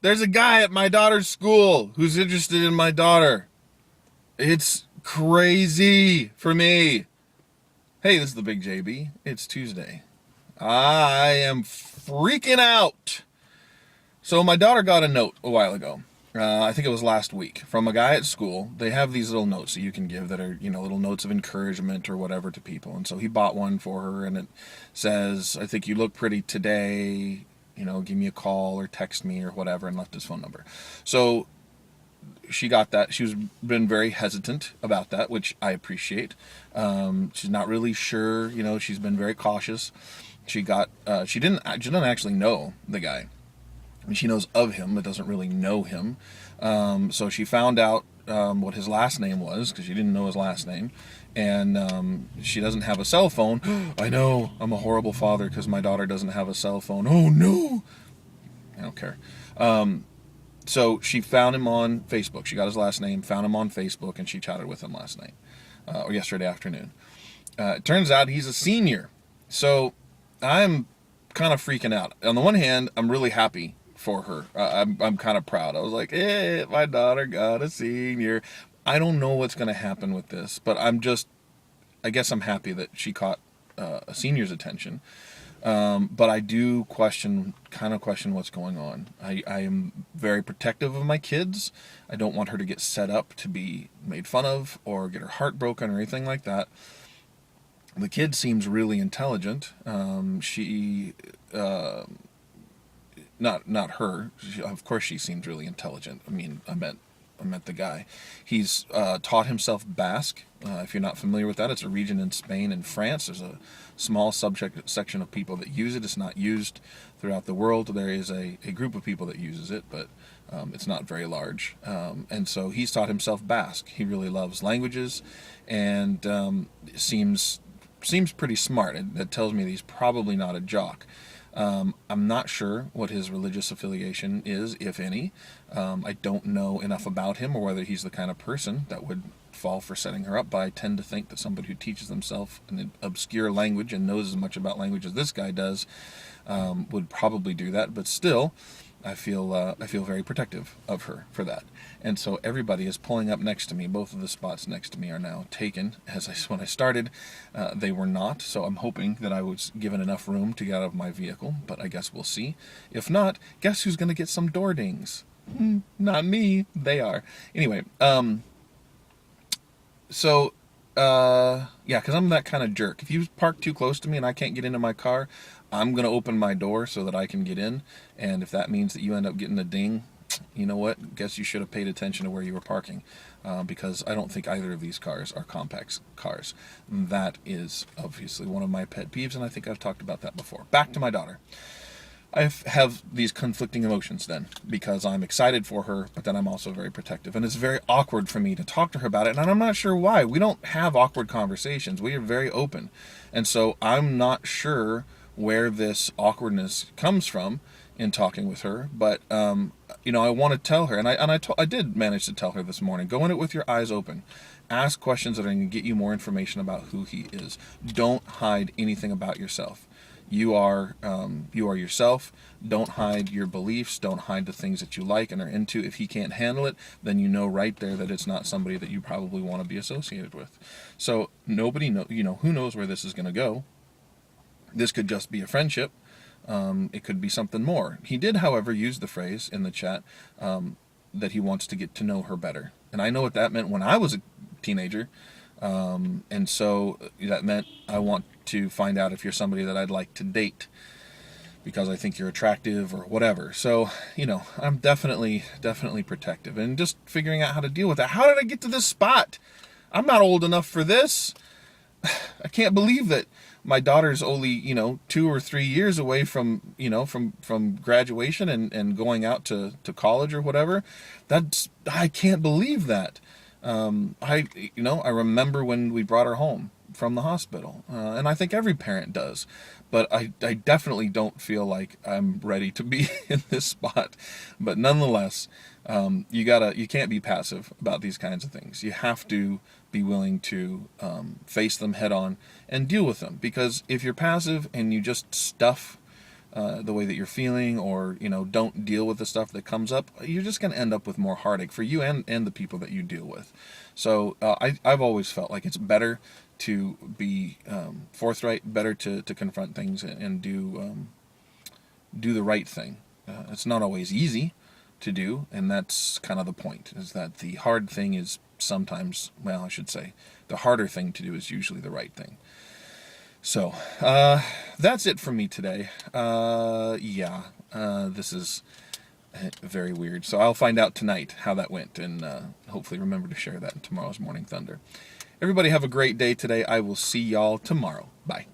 There's a guy at my daughter's school who's interested in my daughter. It's crazy for me. Hey, this is the Big JB. It's Tuesday. I am freaking out. So my daughter got a note a while ago. I think it was last week from a guy at school. They have these little notes that you can give that are, little notes of encouragement or whatever to people. And so he bought one for her, and it says, "I think you look pretty today. Give me a call or text me or whatever," and left his phone number. So she got that. She's been very hesitant about that, which I appreciate. She's not really sure. She's been very cautious. She didn't actually know the guy. I mean, she knows of him, but doesn't really know him. So she found out what his last name was, because she didn't know his last name. And she doesn't have a cell phone. I know, I'm a horrible father because my daughter doesn't have a cell phone. Oh, no. I don't care. So she found him on Facebook. She got his last name, found him on Facebook, and she chatted with him last night, or yesterday afternoon. It turns out he's a senior. So I'm kind of freaking out. On the one hand, I'm really happy for her. I'm kind of proud. I was like, hey, my daughter got a senior. I don't know what's going to happen with this, but I guess I'm happy that she caught a senior's attention. But I do question what's going on. I am very protective of my kids. I don't want her to get set up to be made fun of or get her heart broken or anything like that. The kid seems really intelligent. She not her. Of course, she seems really intelligent. I mean, I met the guy. He's taught himself Basque. If you're not familiar with that, it's a region in Spain and France. There's a small section of people that use it. It's not used throughout the world. There is a group of people that uses it, but it's not very large. And so he's taught himself Basque. He really loves languages, and seems pretty smart. That tells me that he's probably not a jock. I'm not sure what his religious affiliation is, if any. I don't know enough about him or whether he's the kind of person that would fall for setting her up, but I tend to think that somebody who teaches himself an obscure language and knows as much about language as this guy does would probably do that. But still, I feel very protective of her for that. And so everybody is pulling up next to me. Both of the spots next to me are now taken. When I started, they were not. So I'm hoping that I was given enough room to get out of my vehicle. But I guess we'll see. If not, guess who's going to get some door dings? Not me. They are. Anyway, yeah, because I'm that kind of jerk. If you park too close to me and I can't get into my car, I'm going to open my door so that I can get in. And if that means that you end up getting a ding, you know what? Guess you should have paid attention to where you were parking, because I don't think either of these cars are compact cars. That is obviously one of my pet peeves, and I think I've talked about that before. Back to my daughter. I have these conflicting emotions then, because I'm excited for her, but then I'm also very protective. And it's very awkward for me to talk to her about it, and I'm not sure why. We don't have awkward conversations. We are very open. And so I'm not sure where this awkwardness comes from in talking with her, but I want to tell her, and I did manage to tell her this morning, go in it with your eyes open. Ask questions that are going to get you more information about who he is. Don't hide anything about yourself. You are yourself. Don't hide your beliefs. Don't hide the things that you like and are into. If he can't handle it, then you know right there that it's not somebody that you probably want to be associated with. So nobody who knows where this is going to go. This could just be a friendship. It could be something more. He did, however, use the phrase in the chat that he wants to get to know her better. And I know what that meant when I was a teenager. And so that meant I want to find out if you're somebody that I'd like to date because I think you're attractive or whatever. So, I'm definitely protective and just figuring out how to deal with that. How did I get to this spot? I'm not old enough for this. I can't believe that my daughter's only, 2 or 3 years away from graduation and going out to college or whatever. I can't believe that. I remember when we brought her home from the hospital, and I think every parent does, but I definitely don't feel like I'm ready to be in this spot. But nonetheless, you can't be passive about these kinds of things. You have to be willing to face them head on and deal with them, because if you're passive and you just stuff the way that you're feeling, or don't deal with the stuff that comes up, you're just going to end up with more heartache for you and the people that you deal with. So I've always felt like it's better to be forthright, better to confront things and do the right thing. It's not always easy to do, and that's kind of the point, is that the hard thing is sometimes, well, I should say, the harder thing to do is usually the right thing. So, that's it from me today. This is very weird. So I'll find out tonight how that went, and hopefully remember to share that in tomorrow's Morning Thunder. Everybody have a great day today. I will see y'all tomorrow. Bye.